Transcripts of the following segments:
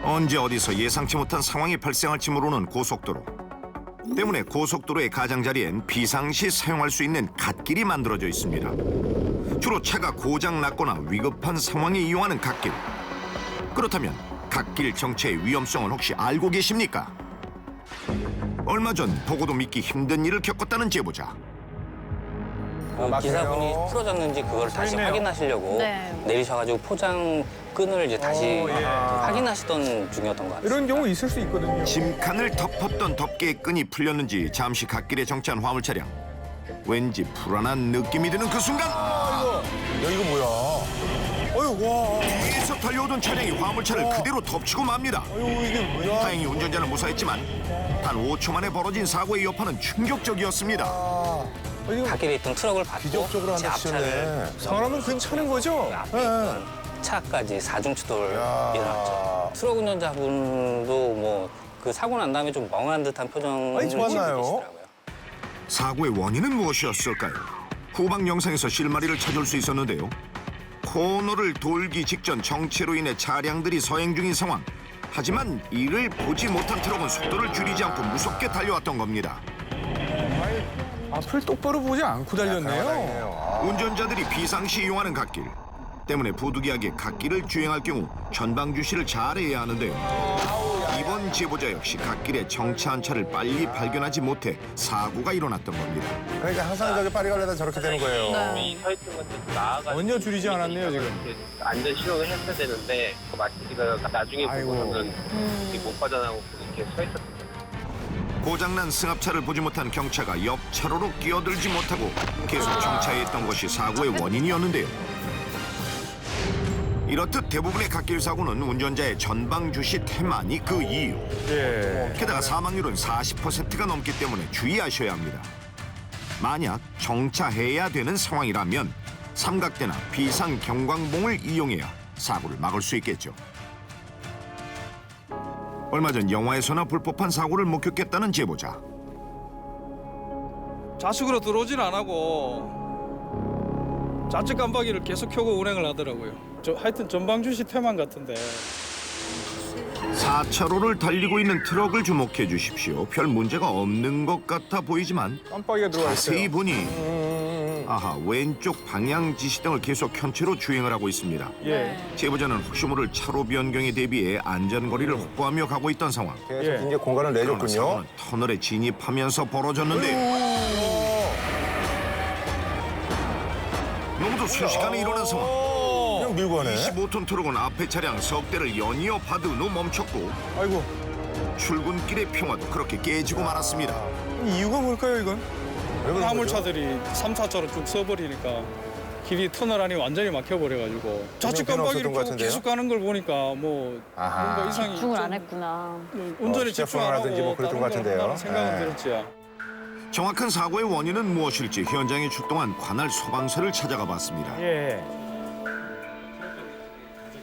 언제 어디서 예상치 못한 상황이 발생할지 모르는 고속도로. 때문에 고속도로의 가장자리엔 비상시 사용할 수 있는 갓길이 만들어져 있습니다. 주로 차가 고장 났거나 위급한 상황에 이용하는 갓길. 그렇다면 갓길 정체의 위험성을 혹시 알고 계십니까? 얼마 전 보고도 믿기 힘든 일을 겪었다는 제보자. 기사분이 풀어졌는지 그걸 다시 있네요. 확인하시려고 네. 내리셔가지고 포장 끈을 이제 다시 확인하시던 중이었던 것 같아요. 이런 경우 있을 수 있거든요. 짐칸을 덮었던 덮개의 끈이 풀렸는지 잠시 갓길에 정차한 화물 차량. 왠지 불안한 느낌이 드는 그 순간 야, 이거 뭐야? 어휴, 와. 계속 달려오던 차량이 화물차를 그대로 덮치고 맙니다. 어휴, 이게 뭐야? 다행히 운전자는 무사했지만 단 5초 만에 벌어진 사고의 여파는 충격적이었습니다. 이거 갓길에 있던 트럭을 받고 기적적으로 제 하나 앞차를 치셨네. 사람은 괜찮은 거죠? 앞에 있던 차까지 사중추돌 일어났죠. 트럭 운전자분도 뭐 그 사고 난 다음에 좀 멍한 듯한 표정을 아니, 지고 좋았나요? 계시더라고요. 사고의 원인은 무엇이었을까요? 후방 영상에서 실마리를 찾을 수 있었는데요. 코너를 돌기 직전 정체로 인해 차량들이 서행 중인 상황. 하지만 이를 보지 못한 트럭은 속도를 줄이지 않고 무섭게 달려왔던 겁니다. 앞을 똑바로 보지 않고 달렸네요. 다행이네요. 운전자들이 비상시 이용하는 갓길. 때문에 부득이하게 갓길을 주행할 경우 전방 주시를 잘해야 하는데요. 이번 제보자 역시 갓길에 정차한 차를 빨리 발견하지 못해 사고가 일어났던 겁니다. 그러니까 항상 저기 파리 가려다 저렇게 되는 거예요. 네. 서 있던 건데 나아가지고 전혀 줄이지 않았네요, 지금. 이렇게 안전 실험을 했어야 되는데 마치가 나중에 아이고. 보고서는 못 빠져나오고 이렇게 서 있었던 거예요. 고장난 승합차를 보지 못한 경차가 옆 차로로 끼어들지 못하고 계속 정차해 있던 것이 사고의 원인이었는데요. 이렇듯 대부분의 갓길 사고는 운전자의 전방 주시 태만이 그 이유. 예. 게다가 사망률은 40%가 넘기 때문에 주의하셔야 합니다. 만약 정차해야 되는 상황이라면 삼각대나 비상 경광봉을 이용해야 사고를 막을 수 있겠죠. 얼마 전 영화에서나 볼 법한 사고를 목격했다는 제보자. 좌측으로 들어오진 안 하고 좌측 깜빡이를 계속 켜고 운행을 하더라고요. 하여튼 전방 주시 태만 같은데. 4차로를 달리고 있는 트럭을 주목해 주십시오. 별 문제가 없는 것 같아 보이지만 깜빡이가 들어와 자세히 있어요. 보니 아하, 왼쪽 방향 지시등을 계속 켠 채로 주행을 하고 있습니다. 예. 제보자는 혹시 모를 차로 변경에 대비해 안전거리를 확보하며 가고 있던 상황. 계속 예. 이제 공간을 그러나 내줬군요. 사고는 터널에 진입하면서 벌어졌는데 너무도 순식간에 일어난 상황. 그냥 밀고 가네. 25톤 트럭은 앞에 차량 석 대를 연이어 받은 후 멈췄고 아이고, 출근길의 평화도 그렇게 깨지고 말았습니다. 이유가 뭘까요, 이건? 왜 그런 거죠? 화물차들이 3차로로 쭉 서버리니까 길이 터널 안이 완전히 막혀버려가지고 좌측 변화 깜빡이를 없었던 것 켜고 같은데요? 계속 가는 걸 보니까 뭐 아하. 뭔가 이상이 집중을 좀 안 했구나. 운전에 시작 집중 안 하고 불안하든지 뭐 그랬던 것 다른 걸 같은데요. 한다는 생각은 네. 들었지. 정확한 사고의 원인은 무엇일지 현장에 출동한 관할 소방서를 찾아가 봤습니다. 예.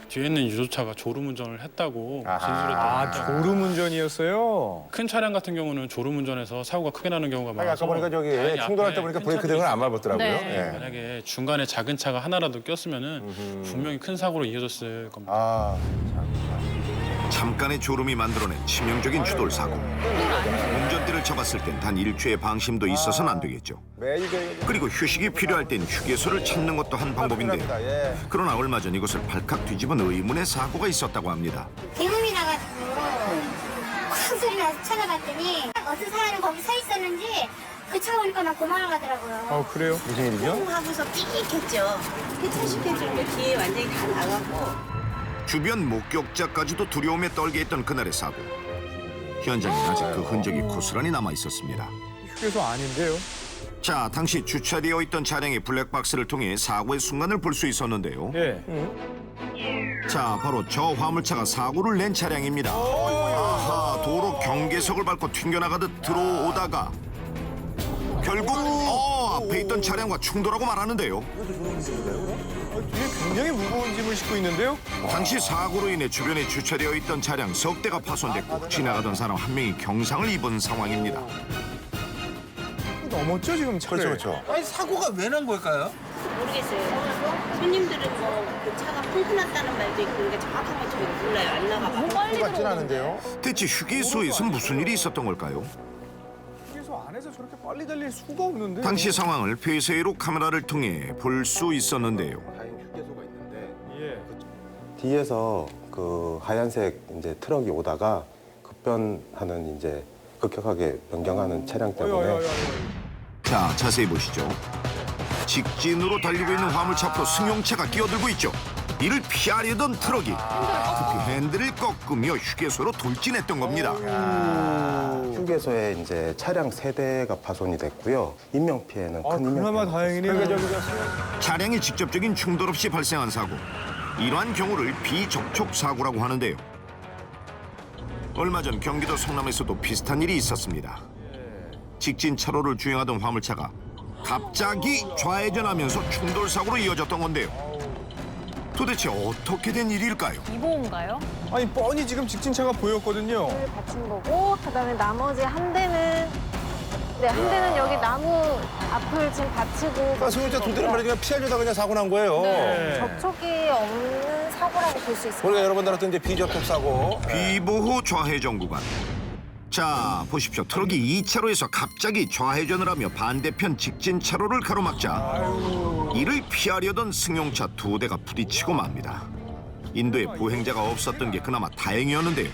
뒤에 있는 유조차가 졸음운전을 했다고 아하. 진술했던 아, 겁니다. 졸음운전이었어요? 큰 차량 같은 경우는 졸음운전에서 사고가 크게 나는 경우가 아니, 많아서 아까 보니까 저기 다행히 충돌할 앞에 때 보니까 큰 브레이크 차들이 등을 안 있어요. 밟았더라고요. 네. 예. 만약에 중간에 작은 차가 하나라도 꼈으면은 분명히 큰 사고로 이어졌을 겁니다. 아, 잠깐의 졸음이 만들어낸 치명적인 추돌 사고. 운전대를 잡았을 땐 단 1초의 방심도 있어서는 안 되겠죠. 매일 그리고 휴식이 필요할 땐 휴게소를 찾는 것도 한 방법인데요. 예. 그러나 얼마 전 이곳을 발칵 뒤집은 의문의 사고가 있었다고 합니다. 대문이 나가지고 큰 소리 나서 찾아봤더니 어떤 사람이 거기 서 있었는지 그 차 오니까 막 도망가더라고요. 그래요? 무슨 일이죠? 하고서 삑했죠. 폐차시켜주는데 뒤에 완전히 다 나가고. 주변 목격자까지도 두려움에 떨게 했던 그날의 사고. 현장엔 아직 그 흔적이 고스란히 남아 있었습니다. 휴게소 아닌데요? 자, 당시 주차되어 있던 차량의 블랙박스를 통해 사고의 순간을 볼 수 있었는데요. 예. 자, 바로 저 화물차가 사고를 낸 차량입니다. 아하, 도로 경계석을 밟고 튕겨나가듯 들어오다가 결국 앞에 있던 차량과 충돌하고 말았는데요. 뒤에 굉장히 무거운 짐을 싣고 있는데요? 당시 사고로 인해 주변에 주차되어 있던 차량 석 대가 파손됐고 지나가던 사람 한 명이 경상을 입은 상황입니다. 넘었죠, 지금 차를? 그렇죠, 그렇죠. 아니 사고가 왜 난 걸까요? 모르겠어요. 손님들은 뭐 그 차가 펑크 났다는 말도 있고 그러니까 정확한 건 저희가 몰라요. 안 나가봐. 같진 않은데요. 대체 휴게소에서 무슨 일이 있었던 걸까요? 휴게소 안에서 저렇게 빨리 달릴 수가 없는데. 당시 상황을 폐쇄로 카메라를 통해 볼 수 있었는데요. 뒤에서 그 하얀색 이제 트럭이 오다가 급변하는 이제 급격하게 변경하는 차량 때문에 자, 자세히 보시죠. 직진으로 달리고 있는 화물차 앞으로 승용차가 끼어들고 있죠. 이를 피하려던 트럭이 급히 핸들을 꺾으며 휴게소로 돌진했던 겁니다. 휴게소에 이제 차량 3대가 파손이 됐고요. 인명 피해는 큰 인명 그나마 피해는 다행이네요. 차량의 직접적인 충돌 없이 발생한 사고. 이러한 경우를 비접촉 사고라고 하는데요. 얼마 전 경기도 성남에서도 비슷한 일이 있었습니다. 직진 차로를 주행하던 화물차가 갑자기 좌회전하면서 충돌 사고로 이어졌던 건데요. 도대체 어떻게 된 일일까요? 이보인가요? 아니 뻔히 지금 직진차가 보였거든요. 받친 거고 그다음에 나머지 한 대는 한 대는 여기 나무 앞을 지금 받치고 아, 승용차 두 대를 그냥 피하려다 그냥 사고 난 거예요. 접촉이 없는 사고라고 볼 수 있을 것 우리가 같아요. 여러 번 다뤘던 이제 비접촉 사고. 비보호 좌회전 구간. 자, 보십시오. 트럭이 2차로에서 갑자기 좌회전을 하며 반대편 직진 차로를 가로막자 이를 피하려던 승용차 2대가 부딪히고 맙니다. 인도에 보행자가 없었던 게 그나마 다행이었는데요.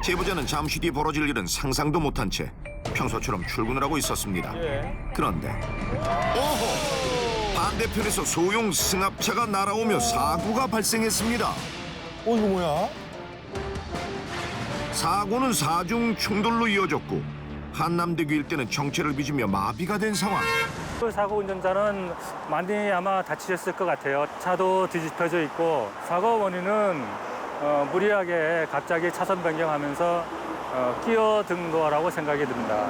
제보자는 잠시 뒤 벌어질 일은 상상도 못한 채 평소처럼 출근을 하고 있었습니다. 그런데 반대편에서 소형 승합차가 날아오며 사고가 발생했습니다. 이거 뭐야? 사고는 4중 충돌로 이어졌고 한남대교 일대는 정체를 빚으며 마비가 된 상황. 그 사고 운전자는 많이 아마 다치셨을 것 같아요. 차도 뒤집혀져 있고 사고 원인은 무리하게 갑자기 차선 변경하면서 끼어든 거라고 생각이 듭니다.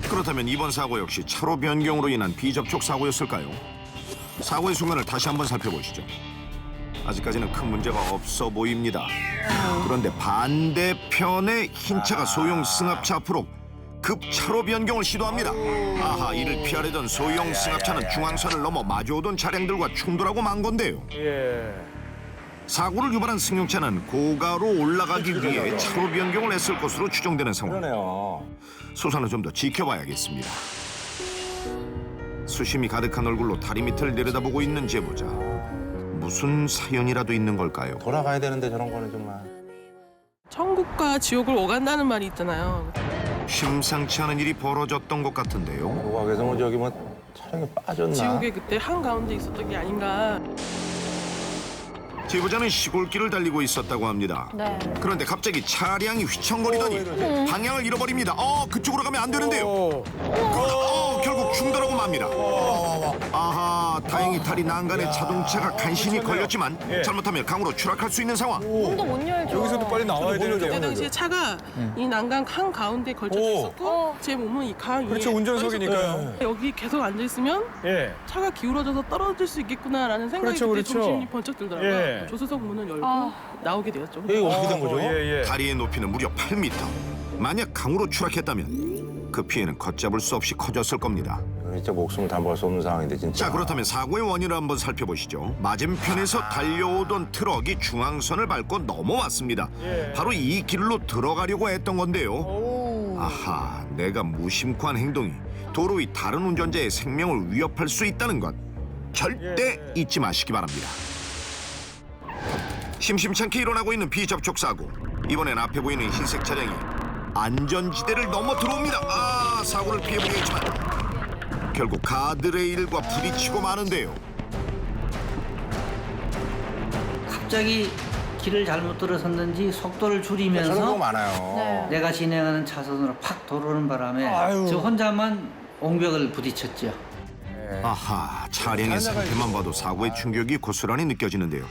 그렇다면 이번 사고 역시 차로 변경으로 인한 비접촉 사고였을까요? 사고의 순간을 다시 한번 살펴보시죠. 아직까지는 큰 문제가 없어 보입니다. 그런데 반대편의 흰 차가 소형 승합차 앞으로 급 차로 변경을 시도합니다. 아하, 이를 피하려던 소형 승합차는 중앙선을 넘어 마주오던 차량들과 충돌하고 만 건데요. 사고를 유발한 승용차는 고가로 올라가기 위해 차로 변경을 했을 것으로 추정되는 상황. 그러네요. 수사는 좀 더 지켜봐야겠습니다. 수심이 가득한 얼굴로 다리 밑을 내려다보고 있는 제보자. 무슨 사연이라도 있는 걸까요? 돌아가야 되는데 저런 거는 정말. 천국과 지옥을 오간다는 말이 있잖아요. 심상치 않은 일이 벌어졌던 것 같은데요. 고각에서 뭐 저기 뭐 차량이 빠졌나? 지옥에 그때 한가운데 있었던 게 아닌가. 제보자는 시골길을 달리고 있었다고 합니다. 그런데 갑자기 차량이 휘청거리더니 방향을 잃어버립니다. 그쪽으로 가면 안 되는데요. 결국 충돌하고 맙니다. 아하, 다행히 다리 난간에 자동차가 간신히 걸렸지만 잘못하면 강으로 추락할 수 있는 상황. 문도 못 열죠. 여기서도 빨리 나와야 그때 되는데. 당시에 차가 이 난간 한 가운데 걸쳐져 있었고 제 몸은 이 강 위에 그렇죠, 운전석이니까요. 여기 계속 앉아 있으면 차가 기울어져서 떨어질 수 있겠구나라는 생각이 그렇죠, 그때 그렇죠. 정신이 번쩍 들더라고요. 조수석 문을 열고 나오게 되었죠. 이게 어떻게 된 거죠? 다리의 높이는 무려 8m. 만약 강으로 추락했다면 그 피해는 걷잡을 수 없이 커졌을 겁니다. 진짜 목숨을 담보할 수 없는 상황인데 진짜. 자, 그렇다면 사고의 원인을 한번 살펴보시죠. 맞은편에서 달려오던 트럭이 중앙선을 밟고 넘어왔습니다. 바로 이 길로 들어가려고 했던 건데요. 아하, 내가 무심코 한 행동이 도로 위 다른 운전자의 생명을 위협할 수 있다는 것 절대 잊지 마시기 바랍니다. 심심찮게 일어나고 있는 비접촉 사고. 이번엔 앞에 보이는 흰색 차량이 안전지대를 넘어 들어옵니다. 사고를 피해보려 했지만 결국 가드레일과 부딪히고 마는데요. 갑자기 길을 잘못 들어섰는지 속도를 저런 줄이면서 거 많아요. 내가 진행하는 차선으로 팍 도르는 바람에 저 혼자만 옹벽을 부딪혔죠. 아하, 차량의 상태만 봐도 사고의 충격이 고스란히 느껴지는데요.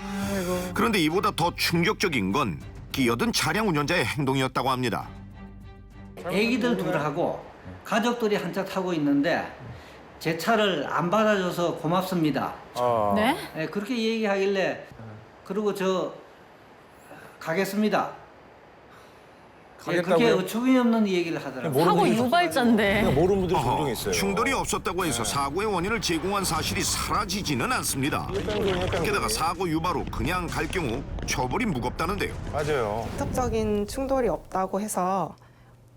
그런데 이보다 더 충격적인 건 끼어든 차량 운전자의 행동이었다고 합니다. 애기들 둘하고 가족들이 한 차 타고 있는데 제 차를 안 받아줘서 고맙습니다. 네? 그렇게 얘기하길래 그리고 저 가겠습니다. 가겠다고요? 어처구니 없는 얘기를 하더라고요. 사고 유발자인데. 모르는 분들이 어허, 종종 있어요. 충돌이 없었다고 해서 사고의 원인을 제공한 사실이 사라지지는 않습니다. 게다가 사고 유발 후 그냥 갈 경우 처벌이 무겁다는데요. 맞아요. 직접적인 충돌이 없다고 해서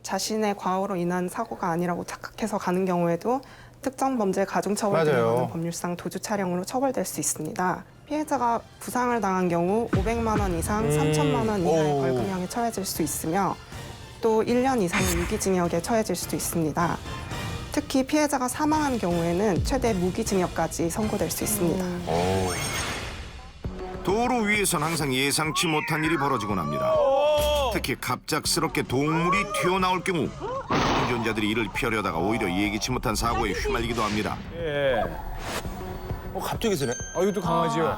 자신의 과오로 인한 사고가 아니라고 착각해서 가는 경우에도 특정 범죄 가중처벌 등에 맞아요. 관한 법률상 도주 차량으로 처벌될 수 있습니다. 피해자가 부상을 당한 경우 500만 원 이상 3천만 원 이하의 벌금형에 처해질 수 있으며 또 1년 이상의 유기징역에 처해질 수도 있습니다. 특히 피해자가 사망한 경우에는 최대 무기징역까지 선고될 수 있습니다. 도로 위에선 항상 예상치 못한 일이 벌어지곤 합니다. 특히 갑작스럽게 동물이 튀어나올 경우 운전자들이 이를 피하려다가 오히려 예기치 못한 사고에 휘말리기도 합니다. 예. 갑자기 쓰네. 이것도 강아지요.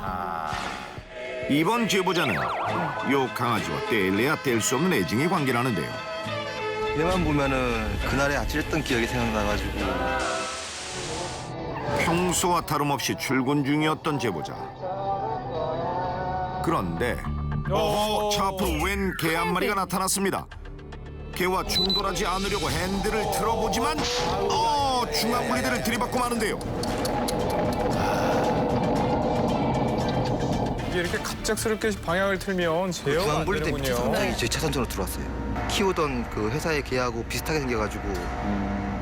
이번 제보자는 요 강아지와 뗄래야 뗄 수 없는 애증의 관계라는데요. 얘만 보면은 그날의 아찔했던 기억이 생각나가지고. 평소와 다름없이 출근 중이었던 제보자. 그런데 차 앞으로 웬 개 한 마리가 나타났습니다. 개와 충돌하지 않으려고 핸들을 틀어보지만 중앙분리대를 들이받고 마는데요. 이게 이렇게 갑작스럽게 방향을 틀면 제어가 안 중앙분리대 밑에 되는군요. 상당히 제 차선으로 들어왔어요. 키우던 그 회사의 개하고 비슷하게 생겨가지고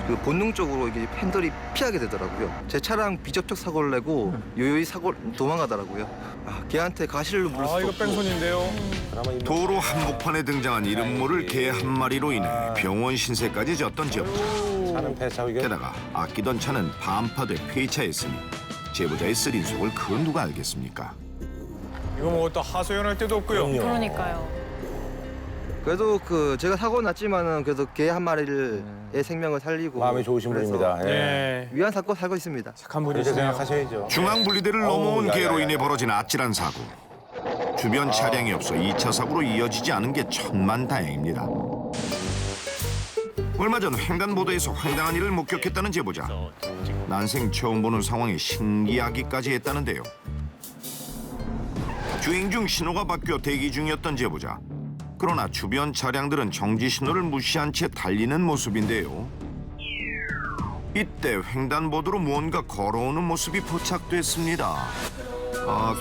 그 본능적으로 이게 핸들이 피하게 되더라고요. 제 차랑 비접촉 사고를 내고 요요히 도망가더라고요. 개한테 가시를 물을 수도 이거 없고. 뺑소니인데요. 도로 한복판에 등장한 이름 모를 개 한 마리로 인해 병원 신세까지 졌던 제보자. 게다가 아끼던 차는 반파돼 폐차했으니 제보자의 쓰린 속을 그 누가 알겠습니까? 이거 뭐 또 하소연할 데도 없고요. 그러니까요. 그래도 제가 사고 났지만은 그래도 개 한 마리를 의 생명을 살리고 마음이 좋으신 분입니다. 예. 위안 삼고 살고 있습니다. 착한 그렇게 분이시네요. 생각하셔야죠. 중앙분리대를 넘어온 개로 인해 벌어진 아찔한 사고. 주변 차량이 없어 2차 사고로 이어지지 않은 게 천만다행입니다. 얼마 전 횡단보도에서 황당한 일을 목격했다는 제보자. 난생 처음 보는 상황에 신기하기까지 했다는데요. 주행 중 신호가 바뀌어 대기 중이었던 제보자. 그러나 주변 차량들은 정지 신호를 무시한 채 달리는 모습인데요. 이때 횡단보도로 무언가 걸어오는 모습이 포착됐습니다.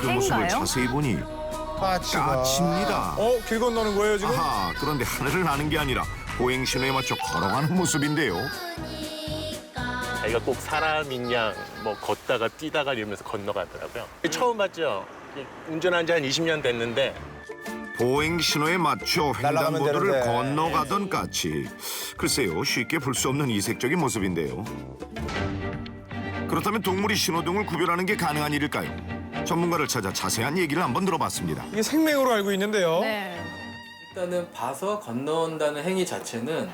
그 모습을 자세히 보니 까치입니다. 길 건너는 거예요 지금? 그런데 하늘을 나는 게 아니라 보행 신호에 맞춰 걸어가는 모습인데요. 자기가 꼭 사람인 양 뭐 걷다가 뛰다가 이러면서 건너가더라고요. 처음 봤죠. 운전한 지 한 20년 됐는데 보행 신호에 맞춰 횡단보도를 건너가던 까치. 글쎄요, 쉽게 볼 수 없는 이색적인 모습인데요. 그렇다면 동물이 신호등을 구별하는 게 가능한 일일까요? 전문가를 찾아 자세한 얘기를 한번 들어봤습니다. 이게 생명으로 알고 있는데요. 네. 일단은 봐서 건너온다는 행위 자체는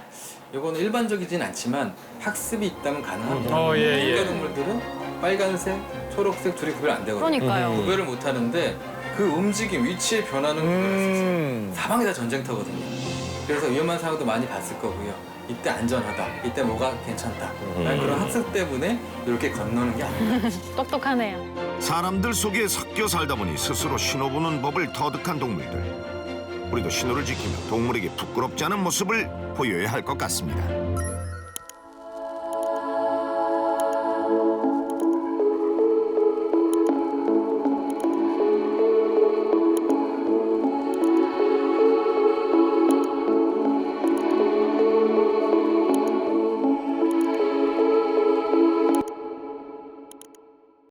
이거는 일반적이진 않지만 학습이 있다면 가능합니다. 예. 인간동물들은 빨간색, 초록색 둘이 구별 안 되거든요. 그러니까요. 구별을 못 하는데 그 움직임, 위치의 변화는 구별할 수 있어요. 사방이 다 전쟁터거든요. 그래서 위험한 상황도 많이 봤을 거고요. 이때 안전하다, 이때 뭐가 괜찮다. 그런 학습 때문에 이렇게 건너는 게 아닙니다. 똑똑하네요. 사람들 속에 섞여 살다 보니 스스로 신호 보는 법을 터득한 동물들. 우리도 신호를 지키며 동물에게 부끄럽지 않은 모습을 보여야 할 것 같습니다.